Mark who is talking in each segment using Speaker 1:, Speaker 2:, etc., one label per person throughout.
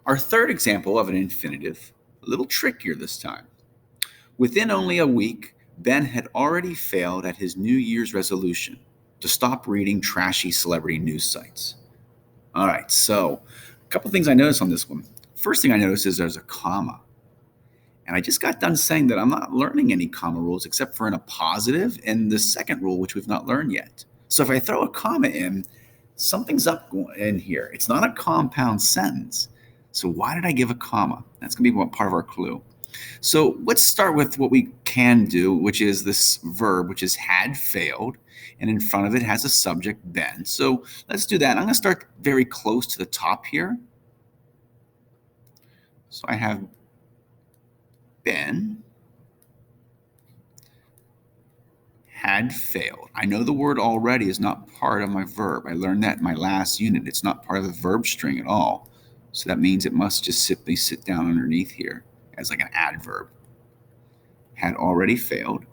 Speaker 1: Our third example of an infinitive, a little trickier this time. Within only a week, Ben had already failed at his New Year's resolution to stop reading trashy celebrity news sites. All right, so a couple things I noticed on this one. First thing I noticed is there's a comma. And I just got done saying that I'm not learning any comma rules except for in a positive and the second rule, which we've not learned yet. So if I throw a comma in, something's up in here. It's not a compound sentence. So why did I give a comma? That's going to be part of our clue. So let's start with what we can do, which is this verb, which is had failed, and in front of it has a subject, been. So let's do that. I'm going to start very close to the top here. So I have been, had failed. I know the word already is not part of my verb. I learned that in my last unit. It's not part of the verb string at all. So that means it must just simply sit down underneath here as like an adverb. Had already failed.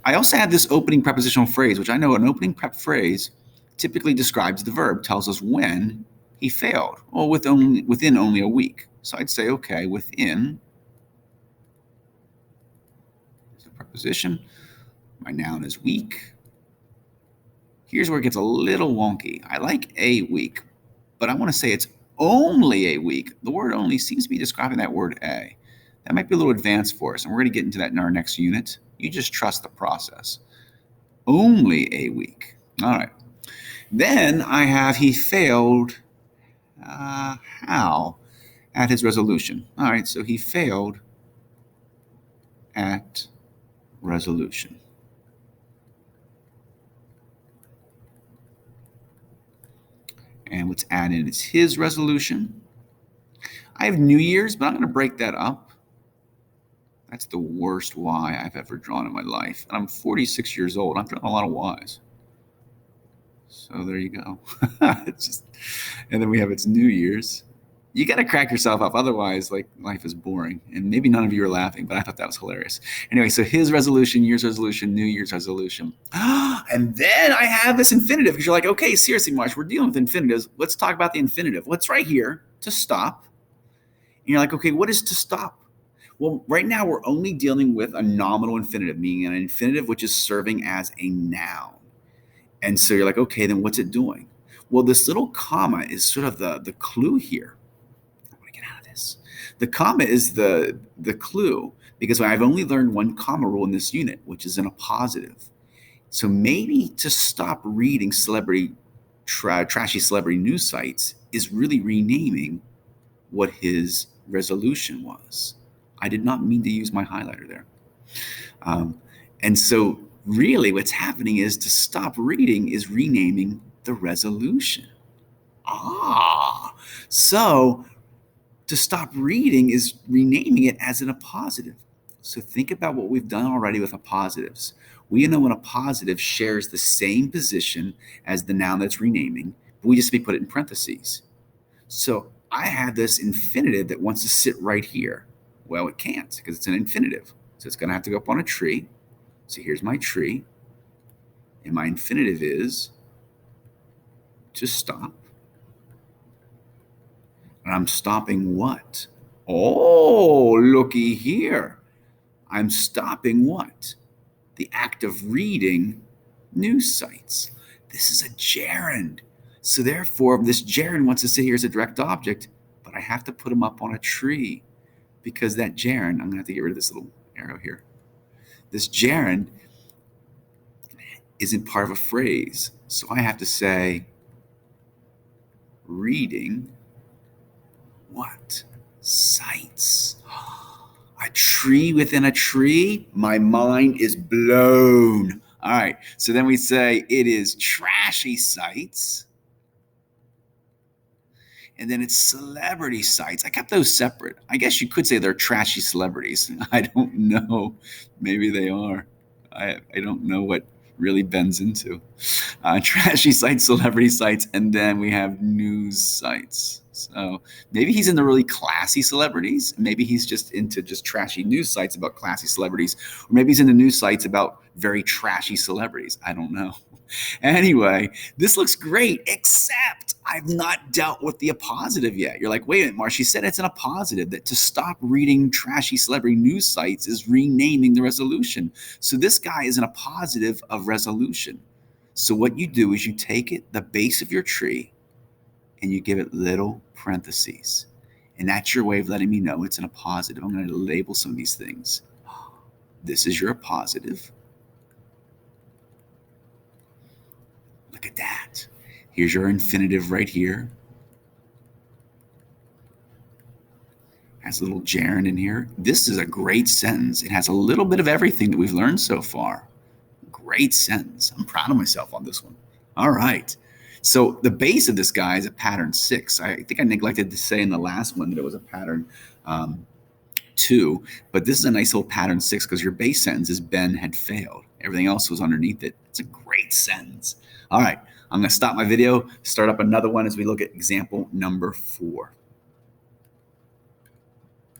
Speaker 1: I also had this opening prepositional phrase, which I know an opening prep phrase typically describes the verb, tells us when he failed, or within only a week. So I'd say, okay, within is a preposition. My noun is week. Here's where it gets a little wonky. I like a week, but I want to say it's only a week. The word only seems to be describing that word a. That might be a little advanced for us, and we're going to get into that in our next unit. You just trust the process. Only a week. All right. Then I have he failed how? At his resolution. All right, so he failed at resolution. And what's added is his resolution. I have New Year's, but I'm going to break that up. That's the worst Y I've ever drawn in my life. And I'm 46 years old. I've drawn a lot of Ys. So there you go. And then we have it's New Year's. You got to crack yourself up. Otherwise, like, life is boring. And maybe none of you are laughing, but I thought that was hilarious. Anyway, so his resolution, year's resolution, New Year's resolution. And then I have this infinitive because you're like, okay, seriously, Marsh, we're dealing with infinitives. Let's talk about the infinitive. What's right here? To stop. And you're like, okay, what is to stop? Well, right now we're only dealing with a nominal infinitive, meaning an infinitive which is serving as a noun. And so you're like, okay, then what's it doing? Well, this little comma is sort of the clue here. I want to get out of this. The comma is the clue because I've only learned one comma rule in this unit, which is in a positive. So maybe to stop reading trashy celebrity news sites is really renaming what his resolution was. I did not mean to use my highlighter there. And so really what's happening is to stop reading is renaming the resolution. So to stop reading is renaming it as in a positive. So think about what we've done already with a positives. We know when a positive shares the same position as the noun that's renaming, but we just put it in parentheses. So I have this infinitive that wants to sit right here. Well, it can't because it's an infinitive. So it's going to have to go up on a tree. So here's my tree. And my infinitive is to stop. And I'm stopping what? Oh, looky here. I'm stopping what? The act of reading news sites. This is a gerund. So therefore, this gerund wants to sit here as a direct object, but I have to put him up on a tree because that gerund, I'm going to have to get rid of this little arrow here. This gerund isn't part of a phrase. So I have to say, reading what? Sites. A tree within a tree? My mind is blown. All right. So then we say it is trashy sites. And then it's celebrity sites. I kept those separate. I guess you could say they're trashy celebrities. I don't know. Maybe they are. I don't know what really bends into. Trashy sites, celebrity sites, and then we have news sites. So maybe he's into really classy celebrities. Maybe he's just into just trashy news sites about classy celebrities. Or maybe he's into news sites about very trashy celebrities. I don't know. Anyway, this looks great, except I've not dealt with the appositive yet. You're like, wait a minute, Mark, she said it's in a positive, that to stop reading trashy celebrity news sites is renaming the resolution. So this guy is in a positive of resolution. So what you do is you take it, the base of your tree, and you give it little parentheses. And that's your way of letting me know it's in a positive. I'm going to label some of these things. This is your positive. Look at that. Here's your infinitive right here. Has a little gerund in here. This is a great sentence. It has a little bit of everything that we've learned so far. Great sentence. I'm proud of myself on this one. All right. So the base of this guy is a pattern 6. I think I neglected to say in the last one that it was a pattern 2, but this is a nice little pattern 6 because your base sentence is Ben had failed. Everything else was underneath it. It's a great sentence. All right. I'm going to stop my video, start up another one as we look at example number 4.